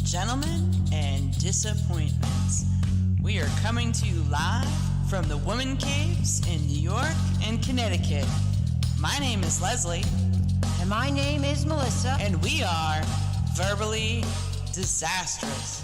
gentlemen, and disappointments. We are coming to you live from the Woman Caves in New York and Connecticut. My name is Leslie. And my name is Melissa. And we are Verbally Disastrous.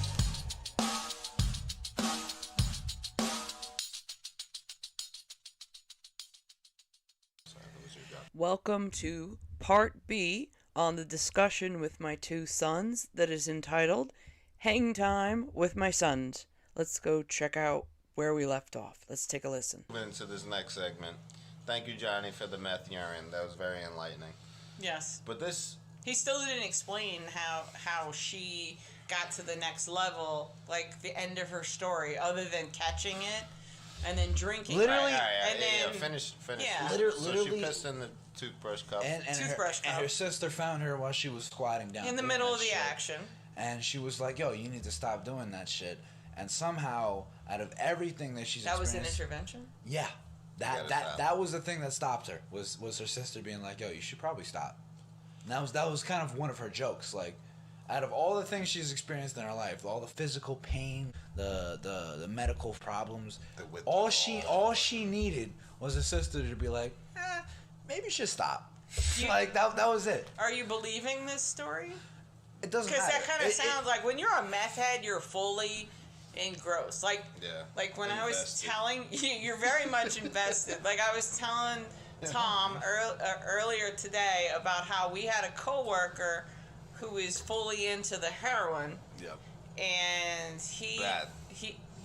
Welcome to Part B on the discussion with my two sons that is entitled Hang Time with My Sons. Let's go check out where we left off. Let's take a listen. Into this next segment. Thank you, Johnny, for the meth urine. That was very enlightening. Yes. But this... He still didn't explain how she got to the next level, like the end of her story, other than catching it and then drinking. Literally, finish. Yeah. So she pissed in the toothbrush cup. And her sister found her while she was squatting down. In the middle of the action. And she was like, yo, you need to stop doing that shit. And somehow, out of everything that she's experienced... That was an intervention? Yeah. That was the thing that stopped her, was her sister being like, yo, you should probably stop. And that was kind of one of her jokes. Like, out of all the things she's experienced in her life, all the physical pain, the medical problems, all she needed was a sister to be like, maybe you should stop. Like, that was it. Are you believing this story? It doesn't matter. Because that kind of sounds like when you're a meth head, you're fully engrossed. Like when I was telling you, you're very much invested. Like I was telling Tom earlier today about how we had a coworker who is fully into the heroin. Yep. And he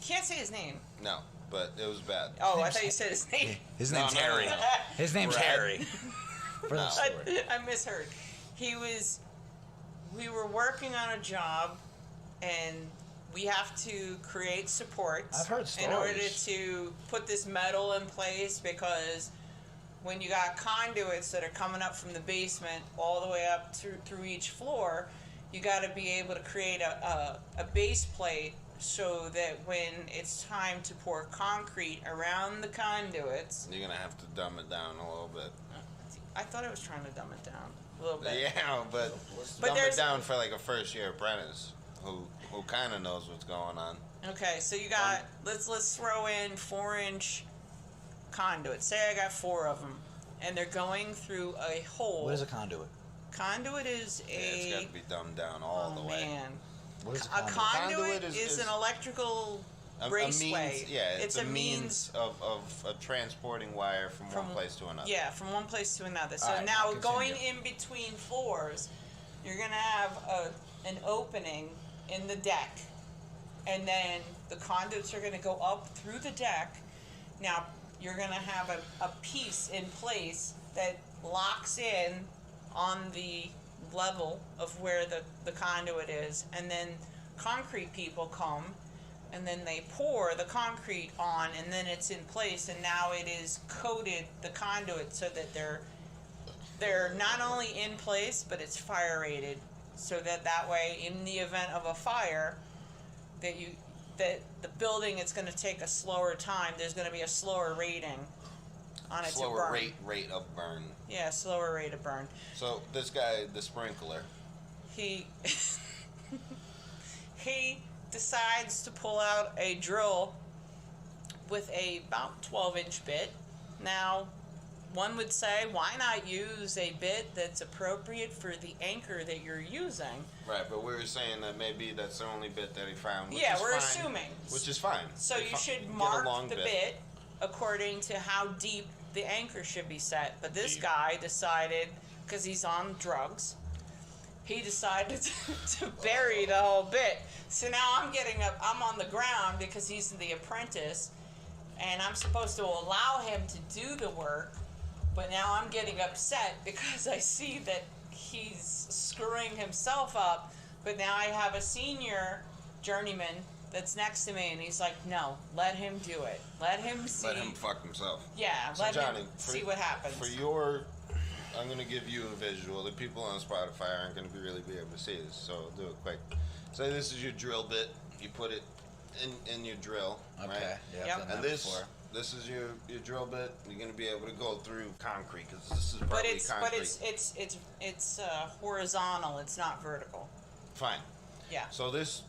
can't say his name. No, but it was bad. Oh, I thought you said his name. His name's Harry. No. His name's Harry. I misheard. We were working on a job, and we have to create supports. I've heard stories. In order to put this metal in place, because when you got conduits that are coming up from the basement all the way up through each floor, you got to be able to create a base plate so that when it's time to pour concrete around the conduits... You're going to have to dumb it down a little bit. I thought I was trying to dumb it down a little bit. Yeah, but dumb it down for like a first-year apprentice who kind of knows what's going on. Okay, so you got... Let's throw in 4-inch conduit. Say I got 4 of them, and they're going through a hole. What is a conduit? Conduit is it's got to be dumbed down all the way. Man. What is a conduit is an electrical raceway. It's a means of transporting wire from one place to another. Yeah, from one place to another. So right, now going in between floors, you're going to have an opening in the deck, and then the conduits are going to go up through the deck. Now, you're going to have a piece in place that locks in on the level of where the conduit is, and then concrete people come, and then they pour the concrete on, and then it's in place, and now it is coated, the conduit, so that they're not only in place, but it's fire rated, so that way, in the event of a fire, that the building, it's going to take a slower time. There's going to be a slower rating on it to burn. Slower rate of burn. Yeah, slower rate of burn. So this guy, the sprinkler, he decides to pull out a drill with about 12-inch bit. Now, one would say, why not use a bit that's appropriate for the anchor that you're using? Right, but we were saying that maybe that's the only bit that he found. Yeah, we're assuming. Which is fine. So you should mark the bit according to how deep the anchor should be set. But this guy decided, because he's on drugs, he decided to bury the whole bit. So now I'm on the ground because he's the apprentice, and I'm supposed to allow him to do the work. But now I'm getting upset because I see that he's screwing himself up. But now I have a senior journeyman that's next to me, and he's like, no, let him do it. Let him see. Let him fuck himself. Yeah, so let Johnny, him see what happens. I'm going to give you a visual. The people on Spotify aren't going to really be able to see this, so I'll do it quick. Say this is your drill bit. You put it in your drill, okay. Right? Yeah, yep. And this is your drill bit. You're going to be able to go through concrete, because this is probably concrete. But it's horizontal. It's not vertical. Fine. Yeah. So this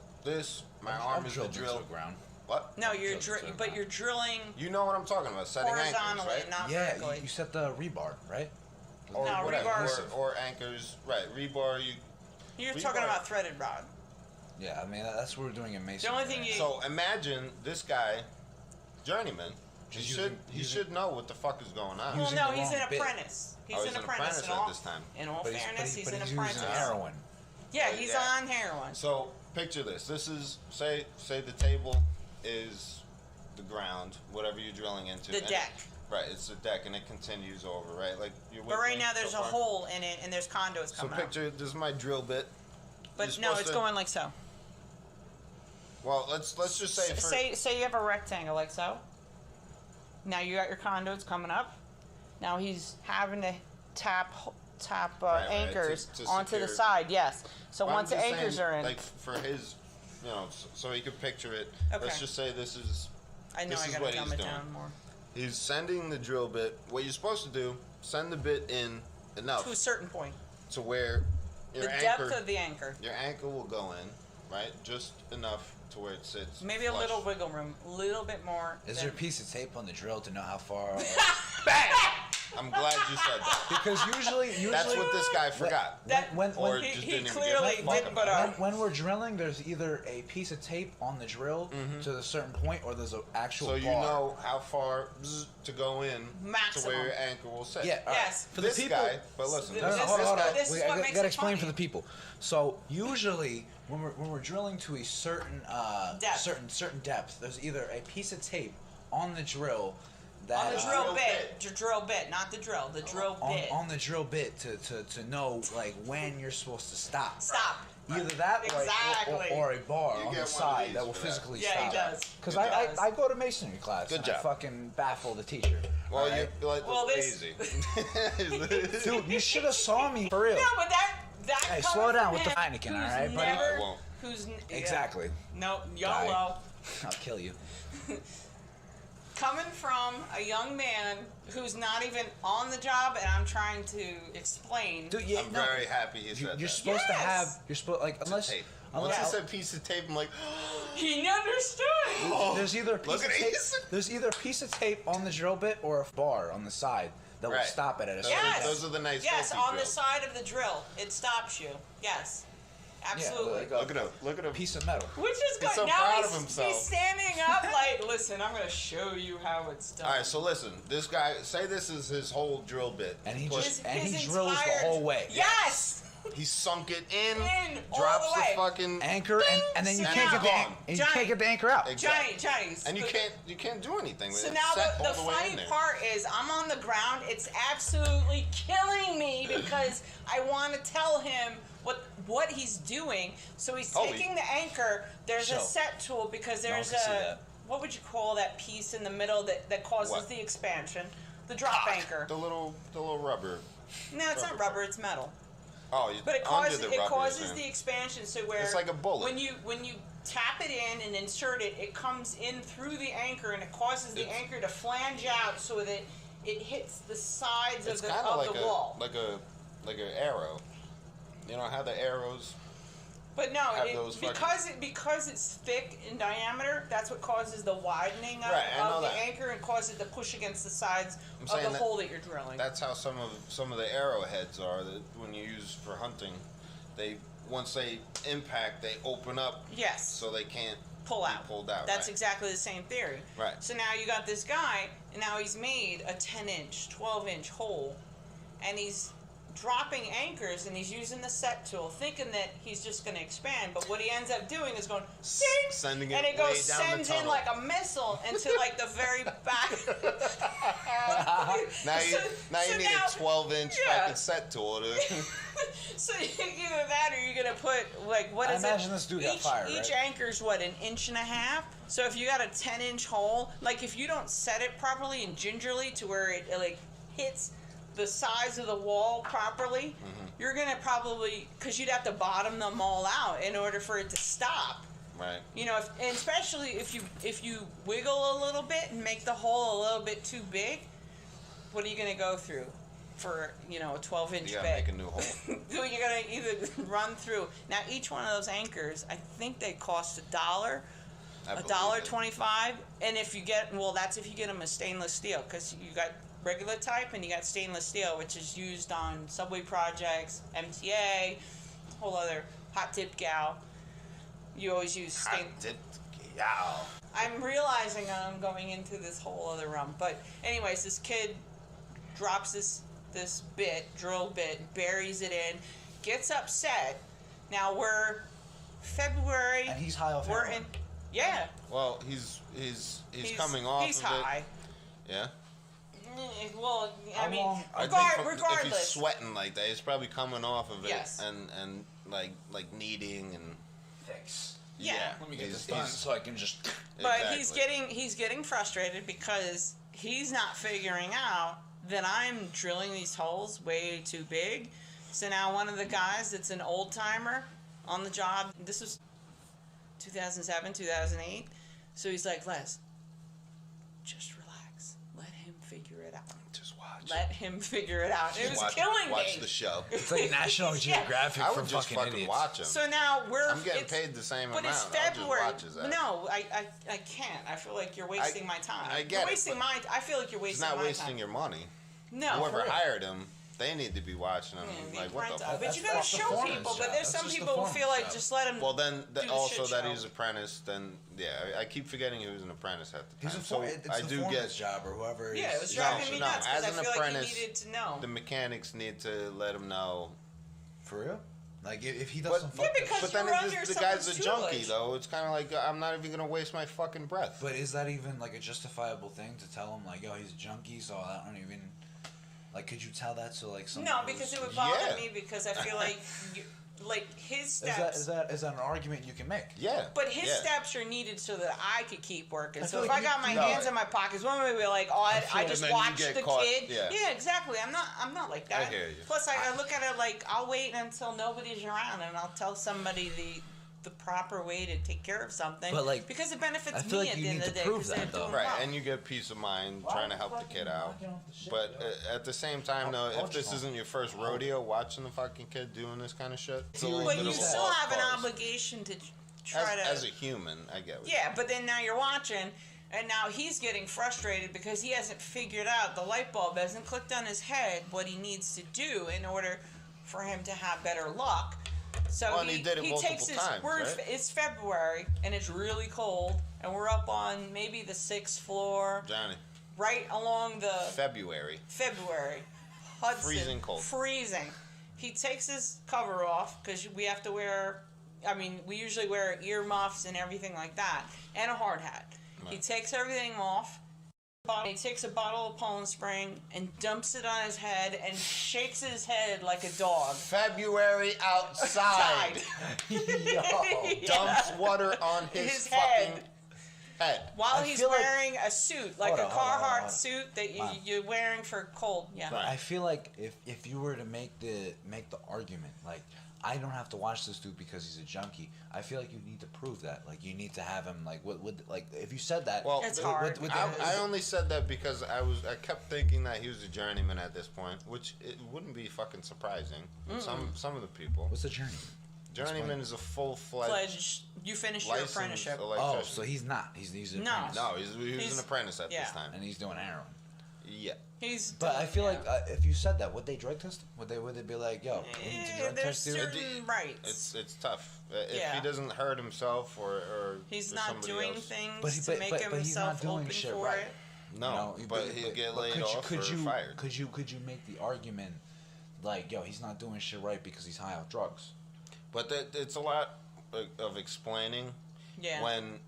my arm is the drill. Into the ground. What? No, you're drilling You know what I'm talking about? Setting anchors, horizontally, right? not Yeah, vertically. you set the rebar, right? Or No, whatever, rebar. or anchors, right? Rebar. You're rebar. talking about threaded rod. Yeah, I mean that's what we're doing in masonry. The only thing you So imagine this guy, journeyman. He should know what the fuck is going on. well, using no, the he's wrong an bit. apprentice. He's Oh, an apprentice. at this time. In all But fairness, he's he's an using apprentice. heroin. Yeah, he's Yeah. on heroin. So picture this. This is say the table is the ground, whatever you're drilling into. The and deck. Right, it's the deck, and it continues over. Right, like you're. But right now there's a hole in it, and there's conduits So coming out. picture this is my drill bit. But You're no, supposed it's to- going like so. Well, let's just say for Say you have a rectangle like so. Now you got your conduits coming up. Now he's having to tap Right, anchors to onto the secure- side. Yes. So Well, I'm once the just anchors saying, are in, like for his, so he could picture it. Okay. Let's just say this is. I know this I is gotta what dumb he's it doing. down more. He's sending the drill bit. What you're supposed to do, send the bit in enough To a certain point. to where your The anchor, depth of the anchor. your anchor will go in, right? Just enough to where it sits. Maybe a flush. little wiggle room. A little bit more. Is than- there a piece of tape on the drill to know how far? Bang! I'm glad you said that. Because usually That's what this guy forgot. That- when Or he- just he didn't even clearly give a fuck didn't, but, about it. when we're drilling, there's either a piece of tape on the drill to a certain point, or there's an actual So bar. you know how far to go in Maximum. to where your anchor will sit. Yeah. all right. Yes. For the This people, guy, but listen, This- No, no, this hold is on, hold what- on. this is what makes gotta it explain funny. for the people. So usually, when we're drilling to a certain Depth. certain depth, there's either a piece of tape on the drill that On the drill drill bit. Drill bit, not the drill. The drill bit. on the drill bit to know like when you're supposed to stop. Stop. Either that Exactly. or a bar You on get the one of side these that will for that. physically Yeah, stop. he does. Because He does. I go to masonry class. Good and job. I fucking baffle the teacher. Well, all right? you're like Well, this- easy. Dude, you should have saw me for real. No, but that Hey, comes slow down from with the him Heineken, who's all right, buddy? never- I won't. Who's yeah. Exactly. No, Die. YOLO. I'll kill you. Coming from a young man who's not even on the job, and I'm trying to explain. Dude, yeah, I'm no, very happy he said you're that. supposed to Yes. have. You're supposed like unless. Tape. Once unless he said piece of tape, I'm like, He understood. there's either a piece Look of at tape. these. There's either a piece of tape on the drill bit or a bar on the side that will Right. stop it at a Those certain are- Yes. those are the nice Yes, fancy on the drills. side of the drill, it stops you. Yes, absolutely. like look at him. Look at him. piece of metal. Which is good. He's so now proud of himself. he's standing up like, listen, I'm going to show you how it's done. All right, so listen. This guy, say this is his whole drill bit. And he Put- just- and he drills the entire- whole way. Yes. he sunk it in, all drops the way. fucking Anchor and then you So can't now- get the Gone. and you Johnny. can't get the anchor out. Exactly. Johnny. and you can't do anything with So it. now It's set the all the way funny in there. part is I'm on the ground. It's absolutely killing me because I want to tell him what he's doing. So he's Oh, taking the anchor. There's a So- set tool because there's can see a that. what would you call that piece in the middle that causes What? the expansion? The drop anchor. The little rubber. No, it's not rubber. It's metal. Oh, But it under causes the it rubber, causes man. the expansion. So where It's like a bullet. when you tap it in and insert it, it comes in through the anchor and it causes the It's- anchor to flange out so that it hits the sides It's of kind of the like wall. like an arrow. You know how the arrows. But no, have those fucking- because it's thick in diameter, that's what causes the widening of, Right, I know of the that. anchor and causes it to push against the sides I'm of saying the that- hole that you're drilling. That's how some of the arrowheads are. That when you use for hunting, they once they impact, they open up Yes. so they can't Pull be out. pulled out. That's right. exactly the same theory. Right. So now you got this guy, and now he's made a 10-inch, 12-inch hole, and he's dropping anchors, and he's using the set tool, thinking that he's just going to expand. But what he ends up doing is going, "Sing!" Sending it and it way goes down the sends in tunnel. like a missile into like the very back. Now you So need now- a 12-inch yeah. fucking set tool to. So either that, or you're gonna put like what I is imagine it? this dude got each, fired, Each right? anchor's what, 1.5 inches? So if you got a 10-inch hole, like if you don't set it properly and gingerly to where it like hits the sides of the wall properly, you're gonna probably, because you'd have to bottom them all out in order for it to stop. Right. You know, and especially if you wiggle a little bit and make the hole a little bit too big, what are you gonna go through? for, a 12-inch You gotta bit. make a new hole. So you're gonna either run through. Now each one of those anchors, I think they cost $1, $1.25, and if you get, that's if you get them as stainless steel, because you got regular type and you got stainless steel, which is used on subway projects, MTA, whole other hot dip gal. You always use stainless. I'm realizing I'm going into this whole other realm, but anyways, this kid drops this drill bit, buries it in, gets upset. Now we're February, and he's high off we're heroin. Yeah. Well, he's coming off. He's of high. It. Yeah. Well, I mean, I think regardless. if he's sweating like that, he's probably coming off of it. Yes. And like kneading and Fix. Yeah. Let me get this done so I can just. But Exactly. he's getting frustrated because he's not figuring out that I'm drilling these holes way too big. So now one of the guys that's an old timer on the job, this was 2007, 2008. So he's like, Les, just relax. Let him figure it out. Just watch. Let him figure it out. It was watch, killing me. Watch the show. It's like National Geographic I for would just fucking fucking idiots. watch him. So now I'm getting paid the same amount. But it's I'll just February. watch his ass. No, I can't. I feel like you're wasting my time. I get you're it, wasting but I feel like you're He's wasting not my wasting time. your money. No. Whoever hired him, they need to be watching him. Yeah, Like, what the fuck? but you gotta That's the show foreman's people. job. But there's That's some just the people who feel foreman's like job. just let him. Well, then do the also shit that show. he's apprentice. Then I keep forgetting he was an apprentice at the He's time. a So it's I the do foreman's get job or whoever. Yeah, it was is- driving me no, nuts as because I an feel like apprentice, he needed to know. the mechanics need to let him know. For real? Like if he But, doesn't. Yeah, because but then you're if under the guy's a someone's junkie, tutelage. though, it's kind of like I'm not even gonna waste my fucking breath. But is that even like a justifiable thing to tell him like, yo, he's a junkie, so I don't even. Like, could you tell that to like someone? No, who's- because it would bother Yeah. me because I feel like, his Is steps. that an argument you can make? Yeah. But his yeah. steps are needed so that I could keep working. I So feel if like I got my no. hands in my pockets, one way we're like, oh, I like- just And then you watched get the caught, kid. yeah. Exactly. I'm not like that. I hear you. Plus, I look at it like I'll wait until nobody's around and I'll tell somebody the proper way to take care of something. But, like, because it benefits I feel me like at you the end need of the to day. prove 'cause they're that, though. doing Right, well. and you get peace of mind trying to help the kid out. But at the same time, though, if this isn't your first rodeo watching the fucking kid doing this kind of shit, it's a But little But bit you of a still lost have an cause. obligation to try As to. a human, I get what Yeah, but then now you're watching, and now he's getting frustrated because he hasn't figured out, the light bulb hasn't clicked on his head what he needs to do in order for him to have better luck. So Well, and he did it multiple takes his times, right? It's February and it's really cold, and we're up on maybe the 6th floor, Johnny. right along the February. Hudson, Freezing cold. freezing. He takes his cover off because we have to wear. I mean, we usually wear earmuffs and everything like that, and a hard hat. He Right. takes everything off. He takes a bottle of Poland Spring and dumps it on his head and shakes his head like a dog. February outside. Dumps water on his fucking head. While I he's feel like- wearing a suit, like Hold a on, hold on, hold Carhartt on. suit that Wow. you're wearing for cold. Yeah. Right. I feel like if you were to make the argument, like I don't have to watch this dude because he's a junkie. I feel like you need to prove that. Like you need to have him like what would like if you said that. Well, It's hard. I only said that because I kept thinking that he was a journeyman at this point, which it wouldn't be fucking surprising. Some of the people. What's the journey? Journeyman is a full-fledged Pledge. You finish your licensed apprenticeship. Oh, electrician. so he's not. He's an No. apprentice. No, he was He's- an apprentice at yeah. this time. And he's doing heroin. Yeah. He's. But I feel yeah. like if you said that, would they drug test him? Would they be like, yo, we need to Yeah, drug there's test you? certain rights. It's tough. If Yeah. he doesn't hurt himself or He's or not somebody doing else. things But he- to but- make but he's himself not doing open shit for right. it. No, but he'll get laid off or fired. Could you make the argument like, yo, he's not doing shit right because he's high off drugs? But it's a lot of explaining Yeah. when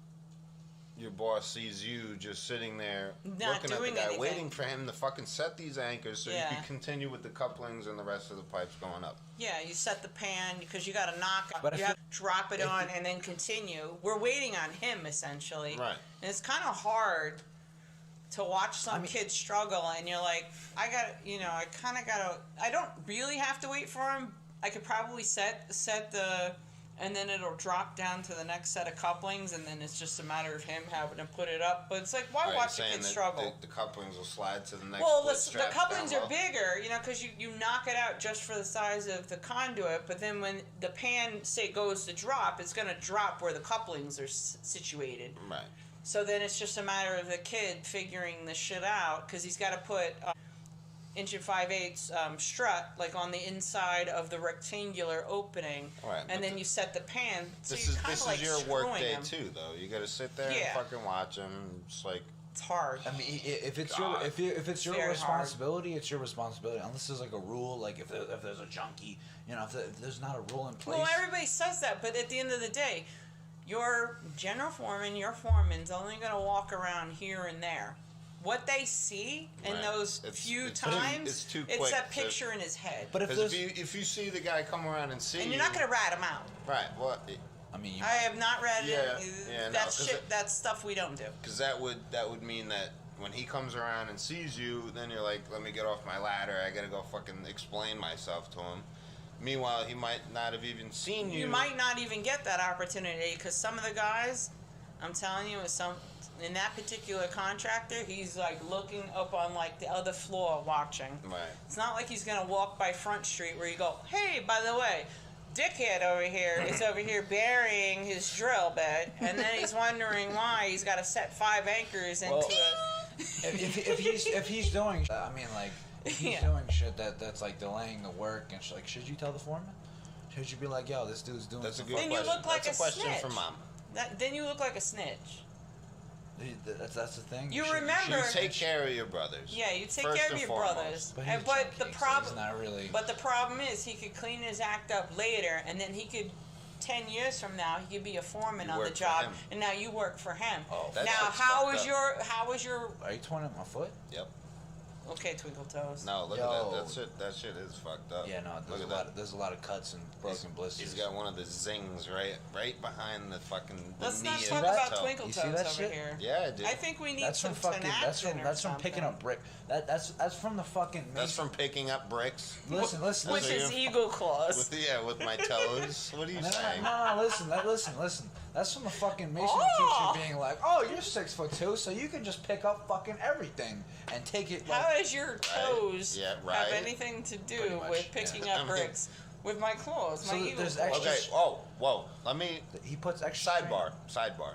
your boss sees you just sitting there Not looking at the doing guy, anything. waiting for him to fucking set these anchors so Yeah. you can continue with the couplings and the rest of the pipes going up. Yeah, you set the pan because you got to knock. But You if have to drop it if on you- and then continue. We're waiting on him essentially. Right. And it's kind of hard to watch some kid struggle, and you're like, I kind of got to. I don't really have to wait for him. I could probably set the and then it'll drop down to the next set of couplings, and then it's just a matter of him having to put it up. But it's like, why watch a kid struggle? The couplings will slide to the next. Well, the couplings are bigger, because you knock it out just for the size of the conduit, but then when the pan, say, goes to drop, it's going to drop where the couplings are situated. Right. So then it's just a matter of the kid figuring the shit out, because he's got to put 1 5/8" strut like on the inside of the rectangular opening, right, and then you set the pan. So this is your work day too, though. You got to sit there and fucking watch them. It's like, it's hard. I mean, if it's your responsibility, hard. It's your responsibility. Unless there's like a rule, like if there's a junkie, if there's not a rule in place. Well, everybody says that, but at the end of the day, your general foreman, your foreman's only going to walk around here and there. What they see in those few times, it's that picture in his head. But if you see the guy come around and see, and you're not going to rat him out, right? Well, I mean, I have not read it. That's shit. That's stuff we don't do. Because that would mean that when he comes around and sees you, then you're like, let me get off my ladder. I got to go fucking explain myself to him. Meanwhile, he might not have even seen you. You might not even get that opportunity, because some of the guys, I'm telling you, in that particular contractor, he's like looking up on like the other floor watching. Right. It's not like he's gonna walk by Front Street where you go, hey, by the way, dickhead over here is over here burying his drill bit, and then he's wondering why he's got to set 5 anchors into it. If he's doing, I mean, like, if he's doing shit that's like delaying the work and shit, like, should you tell the foreman? Should you be like, yo, this dude's doing? That's a good question. question. Then you look like that's a question snitch. for mom. Then you look like a snitch. That's the thing. You remember. You take care of your brothers. Yeah, you take care of your brothers. But the problem, not really. But the problem is, he could clean his act up later, and then he could, 10 years from now, he could be a foreman on the job, and now you work for him. Oh, now, how was your? Are you torn up my foot? Yep. Okay, Twinkle Toes. No, look at that. That shit is fucked up. Yeah, no, there's a lot of cuts and broken blisters. He's got one of the zings right behind the fucking. Let's not knee talk about Twinkle Toes over shit? here. Yeah, I do. I think we need that's some from fucking. That's from picking up brick. That's from the fucking. That's from picking up bricks. Listen. With his eagle claws. With my toes. What are you saying? No, listen. That's from the fucking masonry teacher being like, "Oh, you're 6'2", so you can just pick up fucking everything and take it." How does your toes have anything to do with picking up bricks? With my claws, my eagle claws. Okay. Oh, whoa. Let me. He puts extra. Sidebar.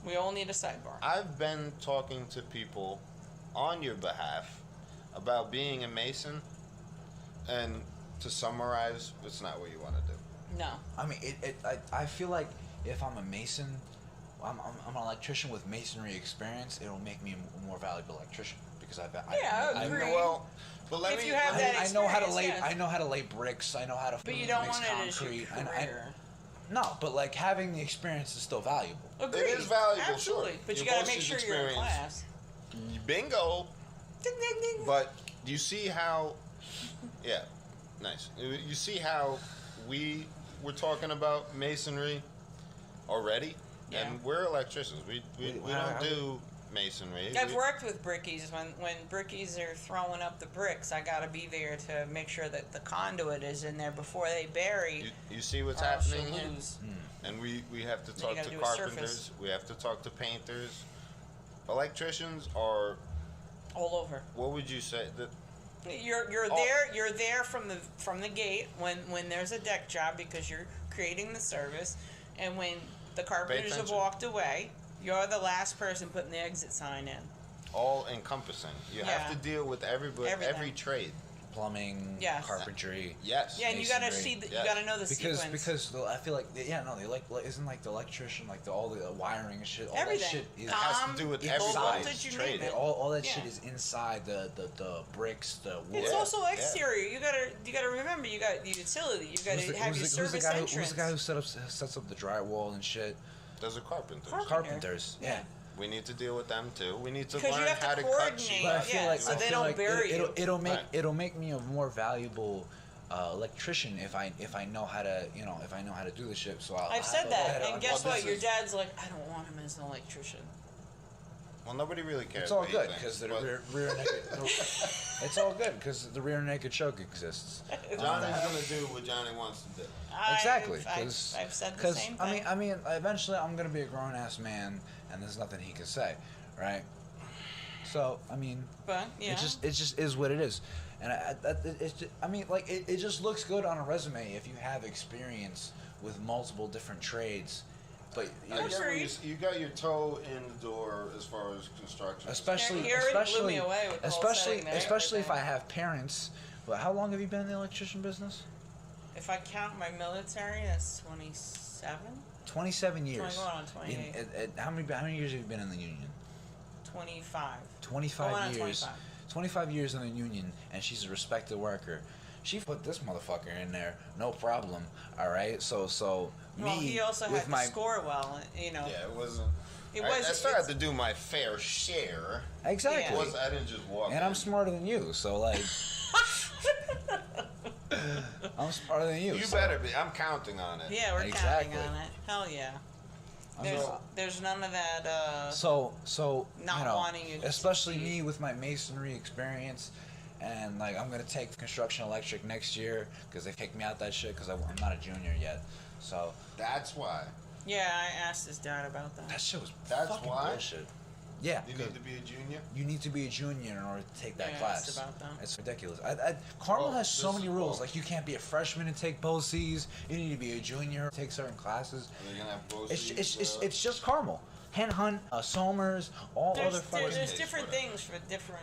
We all need a sidebar. I've been talking to people on your behalf about being a mason, and to summarize, it's not what you want to do. No. I mean, I feel like if I'm a mason, I'm an electrician with masonry experience. It'll make me a more valuable electrician because I agree. But let if me. you have that I know how to lay. Yes. I know how to lay bricks. I know how to. But you don't mix want concrete. it as your career. No, but like having the experience is still valuable. Agreed. It is valuable, absolutely. Sure. But you got to make sure you're in class. Bingo. Ding ding ding. But you see how? Yeah, nice. You see how we were talking about masonry already, and we're electricians. We don't do masonry. I've worked with brickies. When brickies are throwing up the bricks, I got to be there to make sure that the conduit is in there before they bury. You see what's happening here? And we have to talk to carpenters. We have to talk to painters. Electricians are all over. What would you say that? You're there from the gate when there's a deck job because you're creating the service, and when the carpenters have walked away, you're the last person putting the exit sign in. All encompassing. You have to deal with everybody, every trade. Plumbing, carpentry. Yes. Yeah, and you gotta see. You gotta know the sequence. Because I feel like isn't like the electrician like all the wiring and shit. All everything. That shit has to do with everybody's trade. All that shit is inside the bricks, the wood. It's also exterior. You gotta remember. You got the utility. You gotta have your service entrance. Who's the guy who sets up the drywall and shit? Those are carpenters. Carpenters. Yeah. We need to deal with them too. We need to learn how to cut sheet. But I feel like so they don't bury you. It'll make me a more valuable electrician if I know how to do the shit. So I've said that, and guess what? Your dad's like, I don't want him as an electrician. Well, nobody really cares. It's all good because the rear naked. It's all good because the rear naked choke exists. Johnny's gonna do what Johnny wants to do. Exactly, I've said the same thing. I mean, eventually I'm gonna be a grown ass man, and there's nothing he can say, right? So I mean, but yeah, it just is what it is, and it just looks good on a resume if you have experience with multiple different trades. But you got your toe in the door as far as construction, especially if I have parents. Well, how long have you been in the electrician business? If I count my military, that's 27. 27 years. 21 on 28. How many years have you been in the union? 25. 25 years. 25 years in the union, and she's a respected worker. She put this motherfucker in there, no problem. All right, so well, he also had to score well, you know. Yeah, it wasn't. I still had to do my fair share. Exactly. Yeah. I didn't just walk. And I'm smarter than you, so like. I'm smarter than you. You better be. I'm counting on it. Yeah, we're counting on it. Hell yeah. There's none of that. So not wanting you to especially succeed. me with my masonry experience, and like I'm gonna take construction electric next year because they kicked me out that shit because I'm not a junior yet. So that's why. Yeah, I asked his dad about that. That shit was That's fucking why? bullshit. Yeah. You need to be a junior? You need to be a junior in order to take that class. About that. It's ridiculous. Carmel has so many rules. Like, you can't be a freshman and take BOCES. You need to be a junior, take certain classes. Are they gonna have BOCES? It's just Carmel. Hen Hunt, Somers, other fucking... There's different things for different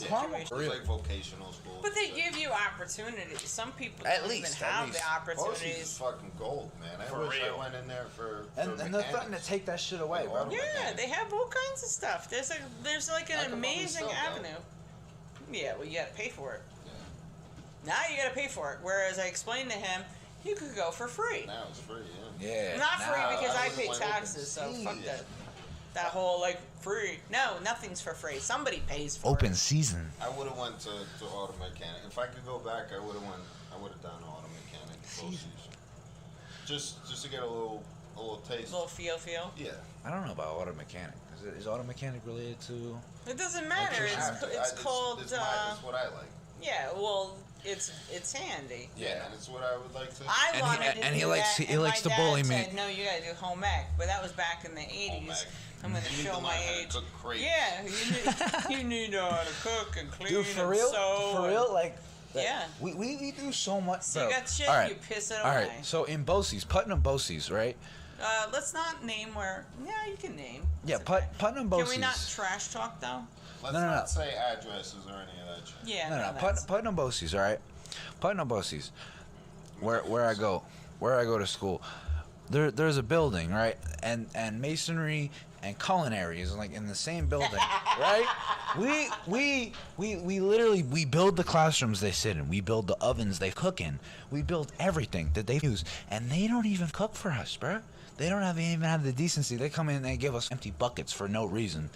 Carmel. It's like vocational school. But they give you opportunities. Some people At don't least, even have the BOCES opportunities. is fucking gold, man. I wish I went in there for and they're threatening to take that shit away, bro. Yeah, they have all kinds of stuff. There's like an amazing avenue. Yeah, well, you gotta pay for it. Yeah. Now you gotta pay for it. Whereas I explained to him, you could go for free. Now it's free, yeah. Yeah. Not free because I pay taxes, so fuck that. That whole like free. No, nothing's for free. Somebody pays for Open it. season. I would have went to auto mechanic. If I could go back, I would have done auto mechanic. Just to get a little taste. A little feel. Yeah. I don't know about auto mechanic. Is auto mechanic related to? It doesn't matter. It's called. It's what I like. Yeah, well, it's handy. Yeah, and it's what I would like to. I wanted to do he that, likes to bully me. My dad said, no, you gotta do home ec, but that was back in the 80s. I'm gonna show my age. Yeah, you need to cook and clean. Dude, for and real, sew for real, like. Yeah. We do so much. So you got shit, you piss it away. All right, so in BOCES, Putnam BOCES, right? Let's not name where. Yeah, you can name. Yeah, Putnam BOCES. Can we not trash talk though? Let's not say addresses or any of that shit. Yeah. No. Putnam BOCES, all right? Putnam BOCES. Where I go to school. There's a building, right? And masonry and culinary is like in the same building, right? We literally build the classrooms they sit in. We build the ovens they cook in. We build everything that they use, and they don't even cook for us, bro. They don't even have the decency. They come in and they give us empty buckets for no reason.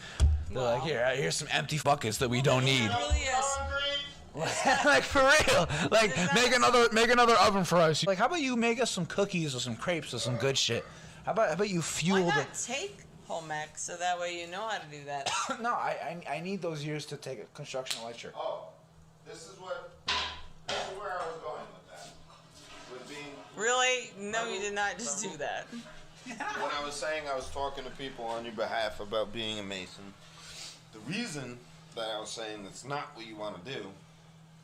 They're like, here's some empty buckets that we don't need. Like, for real, like make another oven for us. Like, how about you make us some cookies or some crepes or some good shit? How about you fuel Why not take home ec so that way you know how to do that? No, I need those years to take a construction electric. Oh, this is where I was going with that. With being. Really? No, you did not just do that. When I was saying I was talking to people on your behalf about being a Mason, the reason that I was saying that's not what you want to do.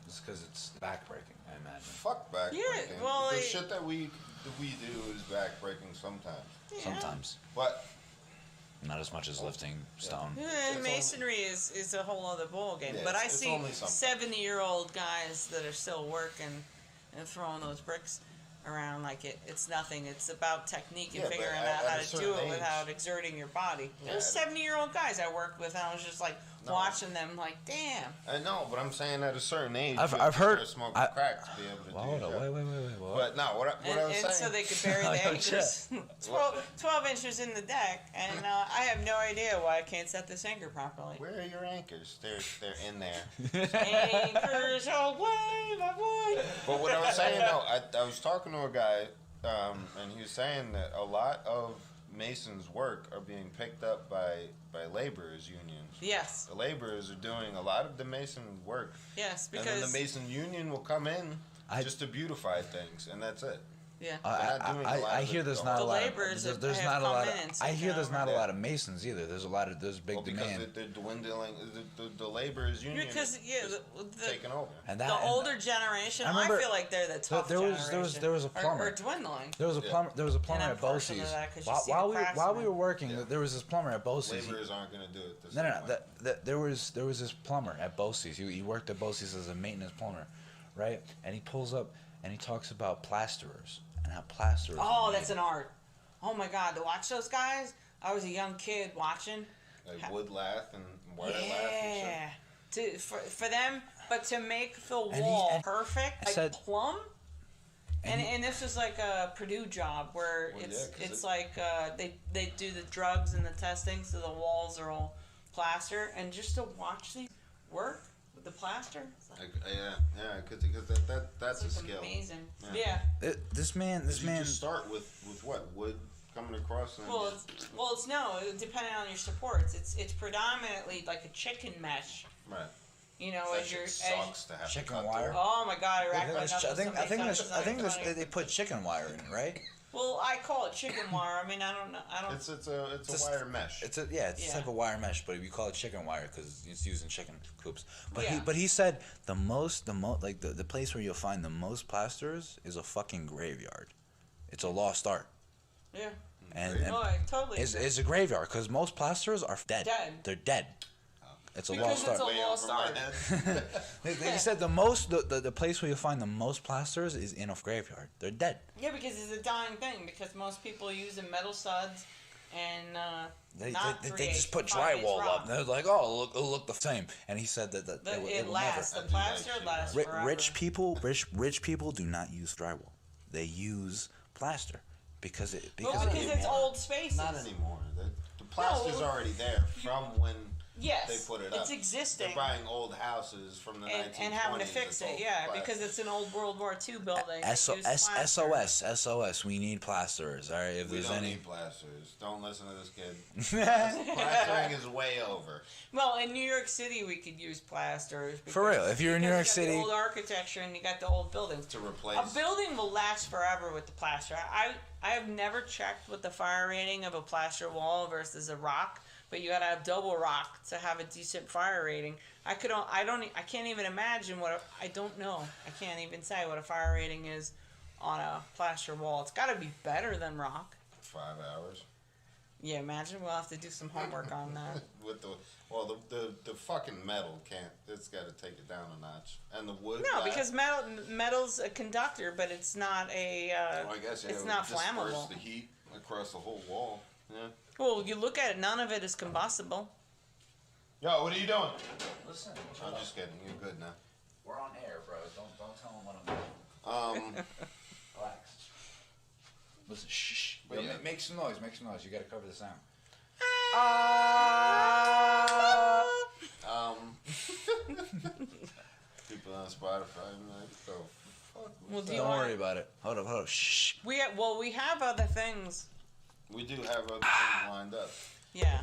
It's because it's backbreaking, I imagine. Fuck backbreaking. Yeah, well, the shit that we do is backbreaking sometimes. Yeah. Sometimes. But not as much as lifting stone. Yeah, masonry is a whole other ball game. Yeah, but I it's see only something. 70-year-old guys that are still working and throwing those bricks around like it's nothing. It's about technique and figuring out how to do it without exerting your body. Yeah, There's 70-year-old guys I worked with, and I was just like watching them like, damn. I know, but I'm saying at a certain age, I've heard smoke crack to be able to do that. Wait. But no, what I was saying. So they could bury the anchors 12 inches in the deck, and I have no idea why I can't set this anchor properly. Where are your anchors? They're in there. Anchors away, my boy. But what I was saying, though, I was talking to a guy, and he was saying that a lot of masons' work are being picked up by laborers' unions. Yes. The laborers are doing a lot of the mason work. Yes, because... And then the mason union will come in just to beautify things, and that's it. Yeah. I hear there's not a lot of there's not a lot of I hear there's not a lot of masons either. There's big demand. Because they're dwindling. The laborers union because taking over. And the older generation, I feel like they're the tough generation. There was a plumber. Or dwindling. There was a plumber at Bosie's. While we were working, there was this plumber at Bosie's. Laborers aren't going to do it. There was this plumber at Bosie's. He worked at Bosie's as a maintenance plumber, right? And he pulls up and he talks about plasterers. And how plasterers. Oh, that's an art. Oh my God, to watch those guys. I was a young kid watching. Like wood lath and wire lath and shit. For them, but to make the wall perfect, like plumb. And this was like a Purdue job where it's like they do the drugs and the testing, so the walls are all plaster, and just to watch these work with the plaster. Because that's a skill. Amazing. Yeah. This man. You just start with what, wood coming across. And depending on your supports, it's predominantly like a chicken mesh. Right. You know, as your sucks to have chicken wire. Oh my God! I think they put chicken wire in it, right? Well, I call it chicken wire. I mean, I don't know. It's a wire mesh. It's a type of wire mesh, but we call it chicken wire because it's used in chicken coops. But he said the place where you'll find the most plasters is a fucking graveyard. It's a lost art. Yeah. And totally. It's a graveyard because most plasters are dead. They're dead. It's a lost art. Because it's a lost art. He said the place where you find the most plasters is in a graveyard. They're dead. Yeah, because it's a dying thing. Because most people are using metal studs and they just put drywall up. They're like, oh, it'll look the same. And he said that it lasts. Never. The plaster lasts forever. Rich people do not use drywall. They use plaster because it's old spaces. Not anymore. The plaster's already there from when. Yes, they put it up. It's existing. They're buying old houses from the 1920s. And having to fix it, because it's an old World War II building. SOS, we need plasterers. All right, if we there's don't any need plasterers. Don't listen to this kid. Plastering is way over. Well, in New York City, we could use plasters. For real, if you're in New York City, the old architecture and you got the old buildings to replace. A building will last forever with the plaster. I have never checked what the fire rating of a plaster wall versus a rock. But you gotta have double rock to have a decent fire rating. I can't even imagine I don't know. I can't even say what a fire rating is on a plaster wall. It's gotta be better than rock. 5 hours. Yeah, imagine we'll have to do some homework on that. With the fucking metal it's gotta take it down a notch. And the wood. No, because metal's a conductor, but it's not a. I guess it's not flammable. Disperse the heat across the whole wall. Yeah. Well, you look at it, none of it is combustible. Yo, what are you doing? Listen. I'm just kidding. You're good now. We're on air, bro. Don't tell them what I'm doing. Relax. Listen, shh. Yo, make some noise. Make some noise. You gotta cover the sound. People on Spotify, I'm like, so fuck. Well, don't worry about it. Hold up. Shh. We have other things. We do have other things lined up. Yeah.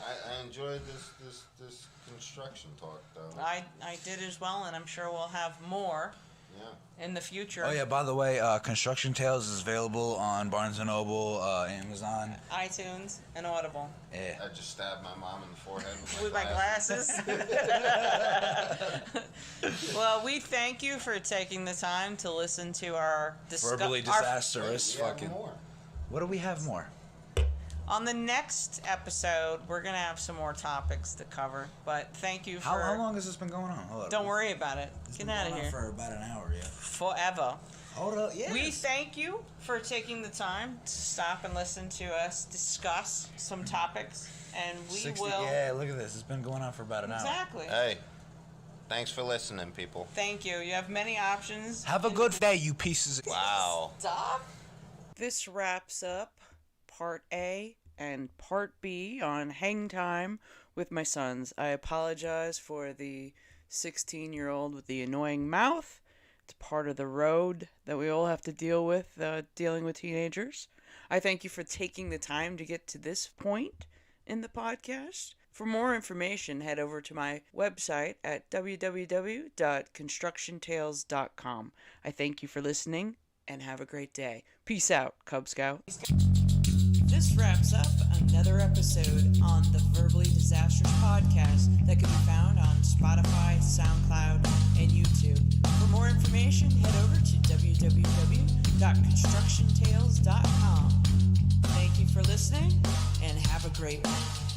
I enjoyed this construction talk though. I did as well, and I'm sure we'll have more. Yeah. In the future. Oh yeah. By the way, Construction Tales is available on Barnes and Noble, Amazon, iTunes, and Audible. Yeah. I just stabbed my mom in the forehead with my glasses. Well, we thank you for taking the time to listen to our Verbally Disastrous fucking. More. What do we have more? On the next episode, we're going to have some more topics to cover, but thank you for... How long has this been going on? Hold up. Don't worry about it. Get out of here. For about an hour, yeah. Forever. Hold up, yeah. We thank you for taking the time to stop and listen to us discuss some topics, and we will... Yeah, look at this. It's been going on for about an hour. Exactly. Hey, thanks for listening, people. Thank you. You have many options. Have a good day, you pieces of... Wow. Stop. This wraps up Part A and Part B on Hang Time with my sons. I apologize for the 16-year-old with the annoying mouth. It's part of the road that we all have to deal with, dealing with teenagers. I thank you for taking the time to get to this point in the podcast. For more information, head over to my website at www.constructiontales.com. I thank you for listening and have a great day. Peace out, Cub Scout. This wraps up another episode on the Verbally Disastrous Podcast that can be found on Spotify, SoundCloud, and YouTube. For more information, head over to www.constructiontales.com. Thank you for listening, and have a great one.